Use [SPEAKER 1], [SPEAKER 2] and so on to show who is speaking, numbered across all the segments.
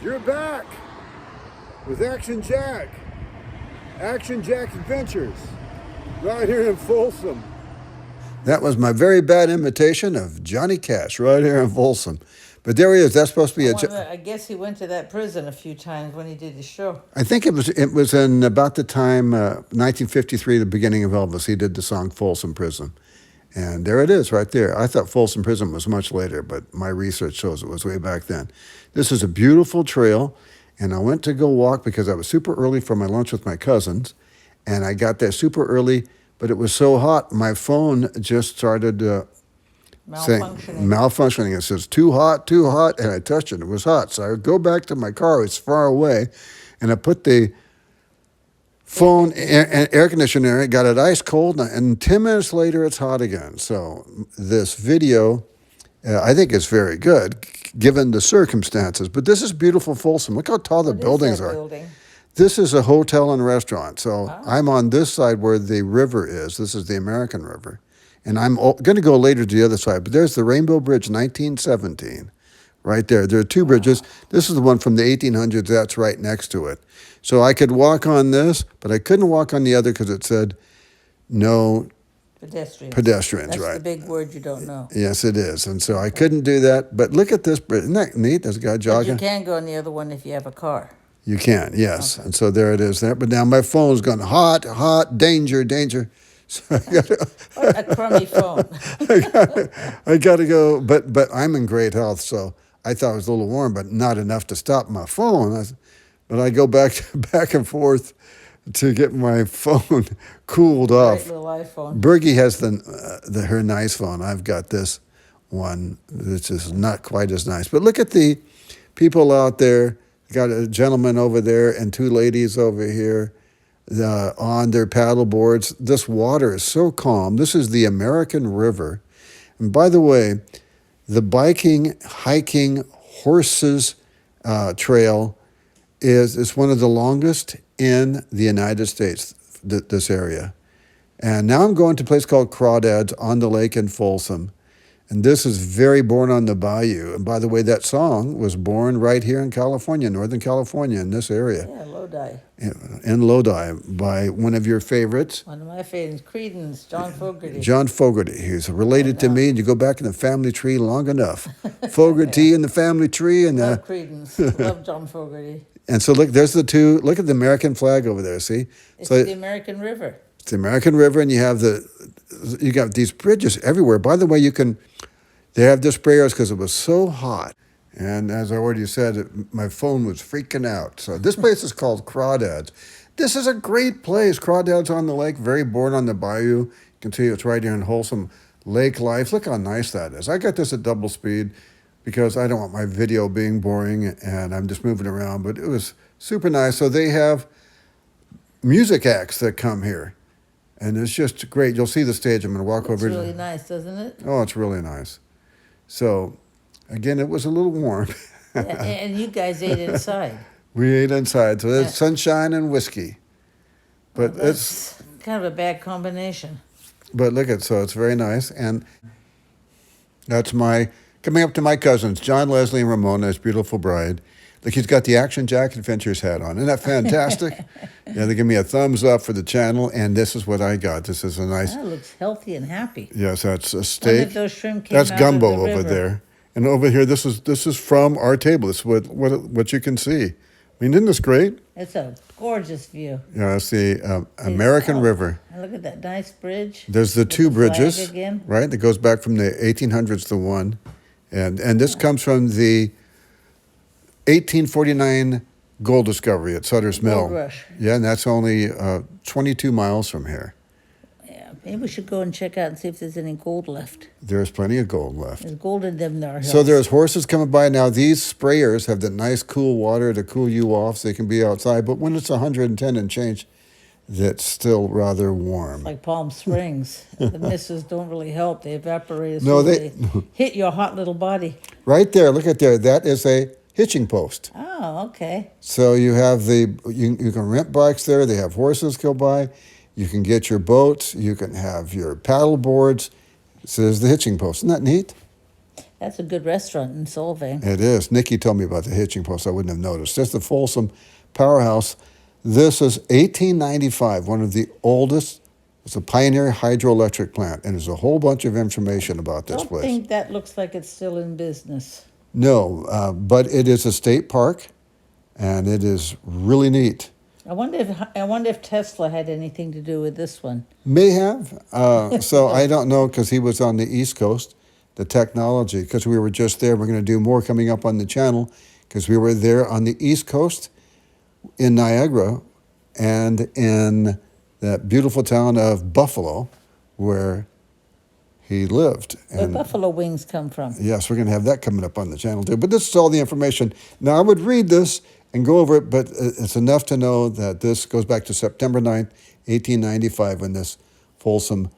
[SPEAKER 1] You're back with Action Jack Adventures, right here in Folsom. That was my very bad imitation of Johnny Cash right here in Folsom. But there he is. That's supposed to be
[SPEAKER 2] I guess he went to that prison a few times when he did his show.
[SPEAKER 1] I think it was in about the time 1953, the beginning of Elvis. He did the song Folsom Prison. And there it is right there. I thought Folsom Prison was much later, but my research shows it was way back then. This is a beautiful trail, and I went to go walk because I was super early for my lunch with my cousins, and I got there super early, but it was so hot, my phone just started malfunctioning. It says, too hot, and I touched it. It was hot. So I would go back to my car. It's far away, and I put the phone and air conditioner, got it ice cold, and 10 minutes later, it's hot again. So this video, I think is very good, given the circumstances. But this is beautiful Folsom. Look how tall the buildings are.
[SPEAKER 2] Building?
[SPEAKER 1] This is a hotel and restaurant. So I'm on this side where the river is. This is the American River. And I'm going to go later to the other side. But there's the Rainbow Bridge, 1917. Right there. There are two bridges. This is the one from the 1800s. That's right next to it. So I could walk on this, but I couldn't walk on the other because it said no pedestrians.
[SPEAKER 2] That's
[SPEAKER 1] right.
[SPEAKER 2] The big word you don't know.
[SPEAKER 1] Yes, it is. And so I couldn't do that. But look at this bridge. Isn't that neat? There's a guy jogging.
[SPEAKER 2] But you can go on the other one if you have a car.
[SPEAKER 1] You can, yes.
[SPEAKER 2] Okay.
[SPEAKER 1] And so there it is there. But now my phone's going hot, danger. So
[SPEAKER 2] What a crummy phone.
[SPEAKER 1] I got to go. But I'm in great health, so I thought it was a little warm, but not enough to stop my phone. But I go back and forth to get my phone cooled off.
[SPEAKER 2] Great little iPhone.
[SPEAKER 1] Bergie has her nice phone. I've got this one, which is not quite as nice. But look at the people out there. Got a gentleman over there and two ladies over here on their paddle boards. This water is so calm. This is the American River. And by the way, the biking, hiking, horses trail is one of the longest in the United States, this area. And now I'm going to a place called Crawdads on the lake in Folsom. And this is very born on the bayou. And by the way, that song was born right here in California, Northern California, in this area.
[SPEAKER 2] Yeah, Lodi.
[SPEAKER 1] In Lodi, by one of your favorites.
[SPEAKER 2] One of my favorites, Creedence, John Fogerty.
[SPEAKER 1] John Fogerty. He's related to me, and you go back in the family tree long enough. Fogerty in the family tree. And
[SPEAKER 2] love Creedence. Love John Fogerty.
[SPEAKER 1] And so look, there's the two. Look at the American flag over there, see?
[SPEAKER 2] It's
[SPEAKER 1] so,
[SPEAKER 2] the American River.
[SPEAKER 1] It's the American River, and you got these bridges everywhere. By the way, they have the sprayers because it was so hot. And as I already said, my phone was freaking out. So this place is called Crawdads. This is a great place. Crawdads on the lake, very born on the bayou. You can see it's right here in Wholesome Lake Life. Look how nice that is. I got this at double speed because I don't want my video being boring and I'm just moving around. But it was super nice. So they have music acts that come here. And it's just great. You'll see the stage. I'm going to walk over.
[SPEAKER 2] It's really nice, doesn't it?
[SPEAKER 1] Oh, it's really nice. So, again, it was a little warm.
[SPEAKER 2] And you guys ate inside.
[SPEAKER 1] We ate inside. So there's sunshine and whiskey. But
[SPEAKER 2] it's kind of a bad combination.
[SPEAKER 1] But look so it's very nice. And that's coming up to my cousins, John, Leslie, and Ramona, his beautiful bride. Look, he's got the Action Jack Adventures hat on. Isn't that fantastic? Yeah, they give me a thumbs up for the channel, and this is what I got. This is a nice...
[SPEAKER 2] That looks healthy and happy.
[SPEAKER 1] Yes, that's a steak.
[SPEAKER 2] Those shrimp came
[SPEAKER 1] that's
[SPEAKER 2] out
[SPEAKER 1] gumbo
[SPEAKER 2] of the
[SPEAKER 1] over
[SPEAKER 2] river.
[SPEAKER 1] there. And over here, this is from our table. This is what you can see. I mean, isn't this great?
[SPEAKER 2] It's a gorgeous view.
[SPEAKER 1] Yeah, it's the American River.
[SPEAKER 2] And look at that nice bridge.
[SPEAKER 1] There's the two bridges,
[SPEAKER 2] again.
[SPEAKER 1] right? That goes back from the 1800s to one. And this comes from the 1849 gold discovery at Sutter's Mill.
[SPEAKER 2] Gold rush.
[SPEAKER 1] Yeah, and that's only 22 miles from here.
[SPEAKER 2] Yeah, maybe we should go and check out and see if there's any gold left.
[SPEAKER 1] There's plenty of gold left.
[SPEAKER 2] There's gold in them there.
[SPEAKER 1] So there's horses coming by. Now, these sprayers have the nice cool water to cool you off so they can be outside. But when it's 110 and change, that's still rather warm.
[SPEAKER 2] Like Palm Springs. The mists don't really help. They evaporate as
[SPEAKER 1] No,
[SPEAKER 2] soon as
[SPEAKER 1] they
[SPEAKER 2] hit your hot little body.
[SPEAKER 1] Right there, look at there. That is a hitching post.
[SPEAKER 2] Oh, okay.
[SPEAKER 1] So you have you can rent bikes there. They have horses go by. You can get your boats. You can have your paddle boards. So there's the hitching post. Isn't that neat?
[SPEAKER 2] That's a good restaurant in Solvang.
[SPEAKER 1] It is. Nikki told me about the hitching post. I wouldn't have noticed. This is the Folsom Powerhouse. This is 1895, one of the oldest. It's a pioneer hydroelectric plant, and there's a whole bunch of information about this
[SPEAKER 2] Don't
[SPEAKER 1] place.
[SPEAKER 2] think that looks like it's still in business.
[SPEAKER 1] No, but it is a state park, and it is really neat.
[SPEAKER 2] I wonder if Tesla had anything to do with this one.
[SPEAKER 1] May have. So I don't know because he was on the East Coast, the technology, because we were just there. We're going to do more coming up on the channel because we were there on the East Coast in Niagara and in that beautiful town of Buffalo where he lived.
[SPEAKER 2] Where buffalo wings come from.
[SPEAKER 1] Yes, we're going to have that coming up on the channel too. But this is all the information. Now, I would read this and go over it, but it's enough to know that this goes back to September 9th, 1895, when this Folsom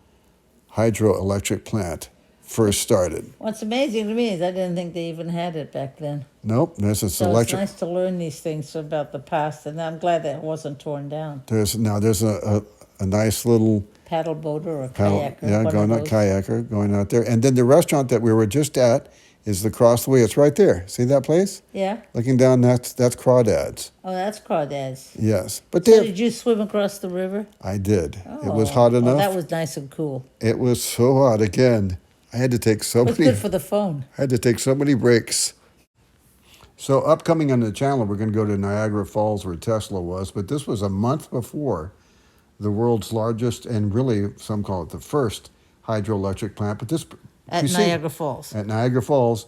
[SPEAKER 1] hydroelectric plant first started.
[SPEAKER 2] What's amazing to me is I didn't think they even had it back then.
[SPEAKER 1] Nope, this is
[SPEAKER 2] So
[SPEAKER 1] electric.
[SPEAKER 2] it's nice to learn these things about the past, and I'm glad that it wasn't torn down.
[SPEAKER 1] There's a nice little
[SPEAKER 2] Paddle boater or
[SPEAKER 1] paddle,
[SPEAKER 2] kayaker.
[SPEAKER 1] yeah,
[SPEAKER 2] one
[SPEAKER 1] going
[SPEAKER 2] of
[SPEAKER 1] out
[SPEAKER 2] those.
[SPEAKER 1] kayaker, going out there. And then the restaurant that we were just at is across the way. It's right there. See that place?
[SPEAKER 2] Yeah.
[SPEAKER 1] Looking down, that's Crawdads.
[SPEAKER 2] Oh, that's Crawdads.
[SPEAKER 1] Yes, but
[SPEAKER 2] So did you swim across the river?
[SPEAKER 1] I did.
[SPEAKER 2] Oh.
[SPEAKER 1] It was hot
[SPEAKER 2] Oh,
[SPEAKER 1] enough.
[SPEAKER 2] that was nice and cool.
[SPEAKER 1] It was so hot again. I had to take so
[SPEAKER 2] It was
[SPEAKER 1] many.
[SPEAKER 2] good for the phone.
[SPEAKER 1] I had to take so many breaks. So upcoming on the channel, we're going to go to Niagara Falls where Tesla was, but this was a month before the world's largest and really some call it the first hydroelectric plant. But this
[SPEAKER 2] At
[SPEAKER 1] preceded-
[SPEAKER 2] Niagara Falls.
[SPEAKER 1] At Niagara Falls,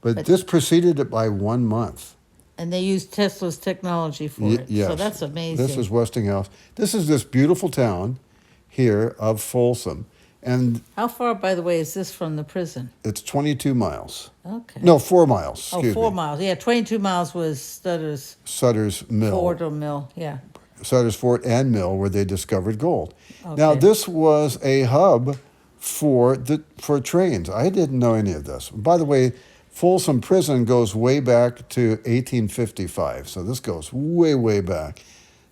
[SPEAKER 1] but this preceded it by 1 month.
[SPEAKER 2] And they used Tesla's technology for it.
[SPEAKER 1] Yes.
[SPEAKER 2] So that's amazing.
[SPEAKER 1] This is Westinghouse. This is this beautiful town here of Folsom, and
[SPEAKER 2] How far, by the way, is this from the prison?
[SPEAKER 1] it's 22 miles.
[SPEAKER 2] Okay.
[SPEAKER 1] No, 4 miles.
[SPEAKER 2] Oh,
[SPEAKER 1] Excuse
[SPEAKER 2] 4
[SPEAKER 1] me.
[SPEAKER 2] miles. Yeah, 22 miles was Stutter's
[SPEAKER 1] Sutter's Mill.
[SPEAKER 2] Ford or Mill. Yeah.
[SPEAKER 1] Sutter's Fort and Mill, where they discovered gold. Now,
[SPEAKER 2] Okay.
[SPEAKER 1] this was a hub for trains. I didn't know any of this. By the way, Folsom Prison goes way back to 1855, so this goes way, way back.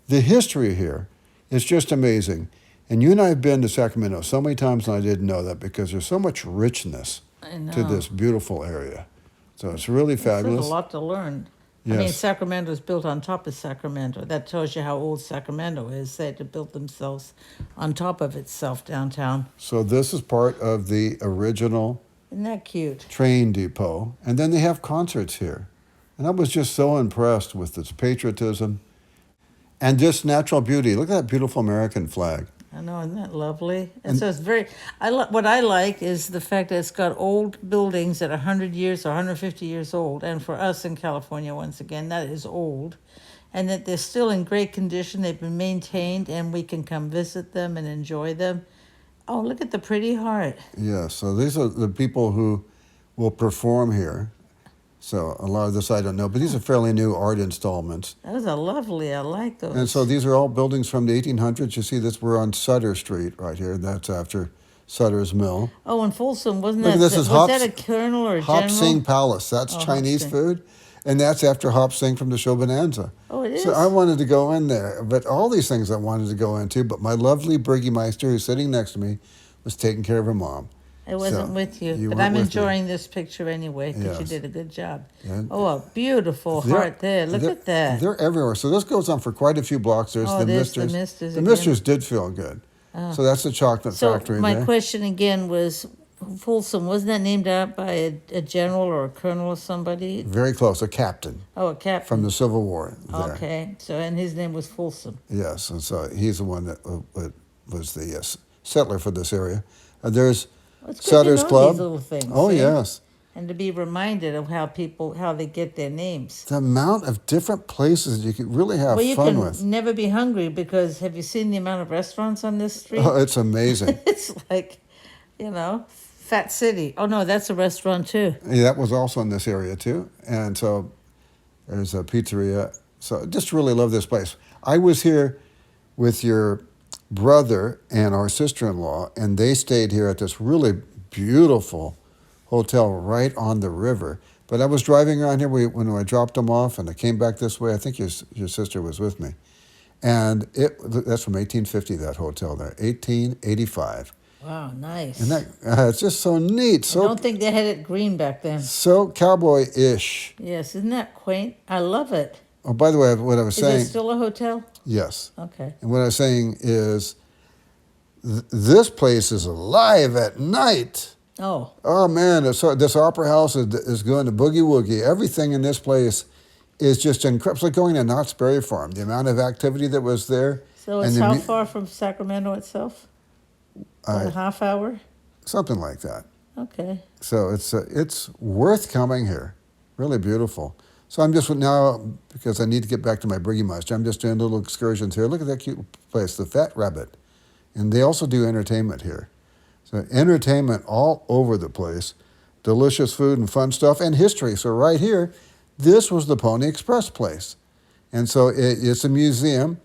[SPEAKER 1] The history here is just amazing. And you and I have been to Sacramento so many times, and I didn't know that because there's so much richness
[SPEAKER 2] I know.
[SPEAKER 1] to this beautiful area. So it's really
[SPEAKER 2] There's
[SPEAKER 1] fabulous.
[SPEAKER 2] a lot to learn. I mean,
[SPEAKER 1] Yes.
[SPEAKER 2] Sacramento is built on top of Sacramento. That tells you how old Sacramento is. They had to build themselves on top of itself downtown.
[SPEAKER 1] So this is part of the original
[SPEAKER 2] Isn't that cute?
[SPEAKER 1] train depot, and then they have concerts here. And I was just so impressed with its patriotism and just natural beauty. Look at that beautiful American flag.
[SPEAKER 2] I know, isn't that lovely? And so it's very. What I like is the fact that it's got old buildings that are 100 years or 150 years old, and for us in California, once again, that is old, and that they're still in great condition. They've been maintained, and we can come visit them and enjoy them. Oh, look at the pretty heart.
[SPEAKER 1] Yeah, so these are the people who will perform here. So a lot of this I don't know, but these are fairly new art installments.
[SPEAKER 2] Those are lovely. I like those.
[SPEAKER 1] And so these are all buildings from the 1800s. You see this, we're on Sutter Street right here. That's after Sutter's Mill.
[SPEAKER 2] Oh, and Folsom, wasn't
[SPEAKER 1] Look
[SPEAKER 2] that?
[SPEAKER 1] at this, is
[SPEAKER 2] was
[SPEAKER 1] Hop-
[SPEAKER 2] that a colonel or a
[SPEAKER 1] Hop
[SPEAKER 2] general?
[SPEAKER 1] Sing Palace. That's
[SPEAKER 2] Oh, Hop
[SPEAKER 1] Chinese
[SPEAKER 2] Sing.
[SPEAKER 1] food. And that's after Hop Sing from the show Bonanza.
[SPEAKER 2] Oh, it is.
[SPEAKER 1] So I wanted to go in there. But all these things I wanted to go into. But my lovely Burgermeister, who's sitting next to me, was taking care of her mom.
[SPEAKER 2] I wasn't
[SPEAKER 1] So,
[SPEAKER 2] with you,
[SPEAKER 1] you
[SPEAKER 2] but
[SPEAKER 1] weren't
[SPEAKER 2] I'm
[SPEAKER 1] with me.
[SPEAKER 2] enjoying this picture anyway because you
[SPEAKER 1] Yes.
[SPEAKER 2] did a good job.
[SPEAKER 1] And
[SPEAKER 2] Oh, a beautiful
[SPEAKER 1] they're-
[SPEAKER 2] heart there. Look
[SPEAKER 1] they're-
[SPEAKER 2] at that.
[SPEAKER 1] They're everywhere. So this goes on for quite a few blocks. There's
[SPEAKER 2] Oh,
[SPEAKER 1] the
[SPEAKER 2] there's the
[SPEAKER 1] Misters.
[SPEAKER 2] Misters
[SPEAKER 1] The
[SPEAKER 2] again.
[SPEAKER 1] Misters did feel good. So that's the chocolate
[SPEAKER 2] So
[SPEAKER 1] factory
[SPEAKER 2] my
[SPEAKER 1] there.
[SPEAKER 2] question again was, Folsom, wasn't that named out by a general or a colonel or somebody?
[SPEAKER 1] Very close, a captain
[SPEAKER 2] Oh, a captain.
[SPEAKER 1] from the Civil War there.
[SPEAKER 2] Okay, so and his name was Folsom.
[SPEAKER 1] Yes, and so he's the one that was the settler for this area. There's
[SPEAKER 2] Well, it's good
[SPEAKER 1] Sutter's
[SPEAKER 2] to know
[SPEAKER 1] Club.
[SPEAKER 2] these little things.
[SPEAKER 1] Oh,
[SPEAKER 2] see?
[SPEAKER 1] yes.
[SPEAKER 2] And to be reminded of how they get their names.
[SPEAKER 1] The amount of different places you could really have
[SPEAKER 2] Well, you
[SPEAKER 1] fun
[SPEAKER 2] can
[SPEAKER 1] with.
[SPEAKER 2] never be hungry because have you seen the amount of restaurants on this street?
[SPEAKER 1] Oh, it's amazing.
[SPEAKER 2] It's like, Fat City. Oh, no, that's a restaurant too.
[SPEAKER 1] Yeah, that was also in this area too. And so there's a pizzeria. So I just really love this place. I was here with your brother and our sister-in-law, and they stayed here at this really beautiful hotel right on the river. But I was driving around here when I dropped them off, and I came back this way. I think your sister was with me. And that's from 1850, that hotel there, 1885.
[SPEAKER 2] Wow, nice.
[SPEAKER 1] And that it's just so neat,
[SPEAKER 2] I don't think they had it green back then.
[SPEAKER 1] so cowboy-ish.
[SPEAKER 2] Yes, isn't that quaint? I love it.
[SPEAKER 1] Oh, by the way, what I was
[SPEAKER 2] Is
[SPEAKER 1] saying,
[SPEAKER 2] it still a hotel?
[SPEAKER 1] yes.
[SPEAKER 2] Okay.
[SPEAKER 1] And what I was saying is, this place is alive at night.
[SPEAKER 2] Oh,
[SPEAKER 1] Oh man, this opera house is going to boogie woogie. Everything in this place is just incredible. It's like going to Knott's Berry Farm. The amount of activity that was there.
[SPEAKER 2] so it's how far from Sacramento itself? About a half hour?
[SPEAKER 1] Something like that.
[SPEAKER 2] Okay.
[SPEAKER 1] So it's worth coming here. Really beautiful. So I'm just now, because I need to get back to my Burgermeister, I'm just doing little excursions here. Look at that cute place, the Fat Rabbit. And they also do entertainment here. So entertainment all over the place. Delicious food and fun stuff and history. So right here, this was the Pony Express place. And so it's a museum.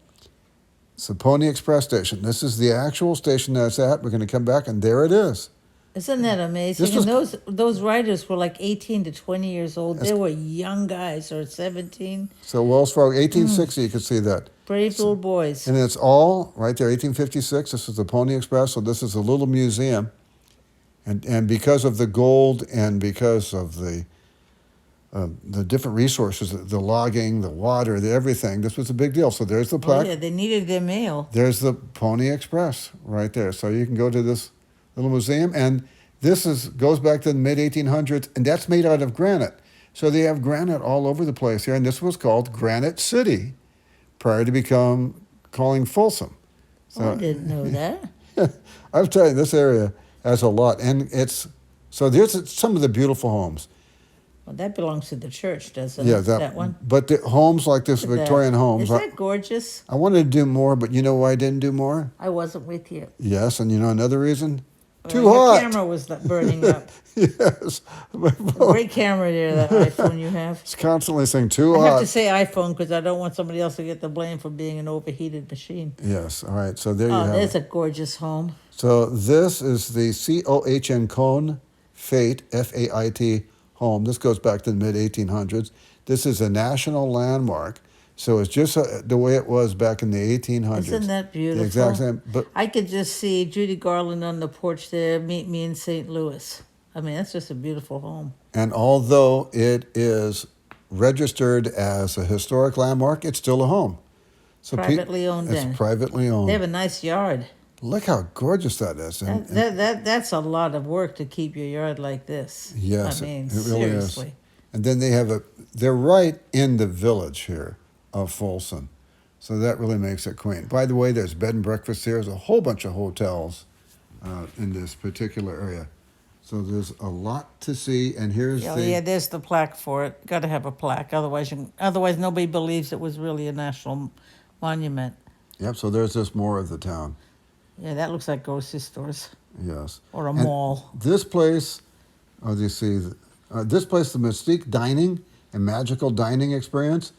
[SPEAKER 1] It's the Pony Express station. This is the actual station that it's at. We're going to come back, and there it is.
[SPEAKER 2] Isn't that amazing? And those riders were like 18 to 20 years old. They were young guys, or 17.
[SPEAKER 1] So Wells Fargo, 1860, you can see that.
[SPEAKER 2] Brave little boys.
[SPEAKER 1] And it's all right there, 1856. This is the Pony Express. So this is a little museum. And because of the gold and because of the different resources, the logging, the water, everything, this was a big deal. So there's the plaque.
[SPEAKER 2] Oh, yeah, they needed their mail.
[SPEAKER 1] There's the Pony Express right there. So you can go to this little museum. And this goes back to the mid-1800s, and that's made out of granite. So they have granite all over the place here. And this was called Granite City prior to calling Folsom. So,
[SPEAKER 2] I didn't know that.
[SPEAKER 1] I'm telling you, this area has a lot. And there's some of the beautiful homes.
[SPEAKER 2] Well, that belongs to the church, doesn't
[SPEAKER 1] Yeah,
[SPEAKER 2] it? That one?
[SPEAKER 1] But the homes like this,
[SPEAKER 2] Look at
[SPEAKER 1] Victorian
[SPEAKER 2] that.
[SPEAKER 1] homes.
[SPEAKER 2] Is that gorgeous?
[SPEAKER 1] I wanted to do more, but you know why I didn't do more?
[SPEAKER 2] I wasn't with you.
[SPEAKER 1] Yes, and you know another reason? Too
[SPEAKER 2] Your
[SPEAKER 1] hot.
[SPEAKER 2] camera was burning up.
[SPEAKER 1] Yes.
[SPEAKER 2] Great camera there, that iPhone you have.
[SPEAKER 1] It's constantly saying too
[SPEAKER 2] I
[SPEAKER 1] hot.
[SPEAKER 2] have to say iPhone because I don't want somebody else to get the blame for being an overheated machine.
[SPEAKER 1] Yes, all right. So there you
[SPEAKER 2] Oh,
[SPEAKER 1] have
[SPEAKER 2] there's
[SPEAKER 1] it.
[SPEAKER 2] a gorgeous home.
[SPEAKER 1] So this is the COHN Cone Fate, F-A-I-T, home. This goes back to the mid-1800s. This is a national landmark. So it's just the way it was back in the 1800s.
[SPEAKER 2] Isn't that beautiful?
[SPEAKER 1] The exact same. But
[SPEAKER 2] I could just see Judy Garland on the porch there, meet me in St. Louis. I mean, that's just a beautiful home.
[SPEAKER 1] and although it is registered as a historic landmark, it's still a home. So
[SPEAKER 2] Privately owned then.
[SPEAKER 1] It's privately owned.
[SPEAKER 2] They have a nice yard.
[SPEAKER 1] Look how gorgeous that is. And,
[SPEAKER 2] That's a lot of work to keep your yard like this.
[SPEAKER 1] yes,
[SPEAKER 2] I mean,
[SPEAKER 1] it really
[SPEAKER 2] seriously.
[SPEAKER 1] is. And then they're right in the village here of Folsom. So that really makes it quaint. By the way, there's bed and breakfast here. There's a whole bunch of hotels in this particular area. So there's a lot to see. And here's
[SPEAKER 2] Yeah, there's the plaque for it. Got to have a plaque, otherwise nobody believes it was really a national monument.
[SPEAKER 1] Yep, so there's just more of the town.
[SPEAKER 2] Yeah, that looks like grocery stores
[SPEAKER 1] Yes.
[SPEAKER 2] or a
[SPEAKER 1] And
[SPEAKER 2] mall.
[SPEAKER 1] This place, do you see? This place, the Mystique Dining and Magical Dining Experience.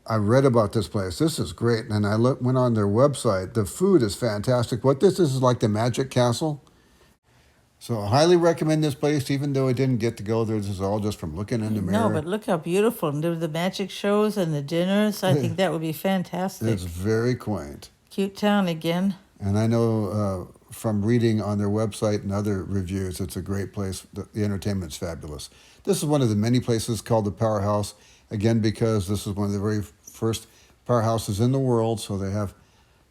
[SPEAKER 1] I read about this place. This is great. And I went on their website. The food is fantastic. What this is like the Magic Castle. So I highly recommend this place, even though I didn't get to go there. This is all just from looking in the mirror.
[SPEAKER 2] No, but look how beautiful. And do the magic shows and the dinners. I think that would be fantastic.
[SPEAKER 1] It's very quaint.
[SPEAKER 2] Cute town again.
[SPEAKER 1] And I know from reading on their website and other reviews, it's a great place. The entertainment's fabulous. This is one of the many places called the Powerhouse, again, because this is one of the very first powerhouses in the world. So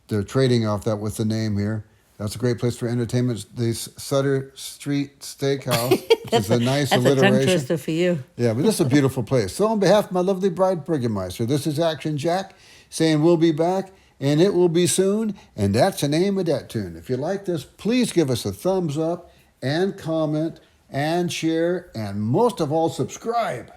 [SPEAKER 1] they're trading off that with the name here. That's a great place for entertainment. The Sutter Street Steakhouse, which is a nice
[SPEAKER 2] That's a tongue
[SPEAKER 1] alliteration.
[SPEAKER 2] twister for you.
[SPEAKER 1] Yeah, but this is a beautiful place. So on behalf of my lovely bride, Burgermeister, this is Action Jack saying we'll be back, and it will be soon, and that's the name of that tune. If you like this, please give us a thumbs up and comment and share, and most of all, subscribe.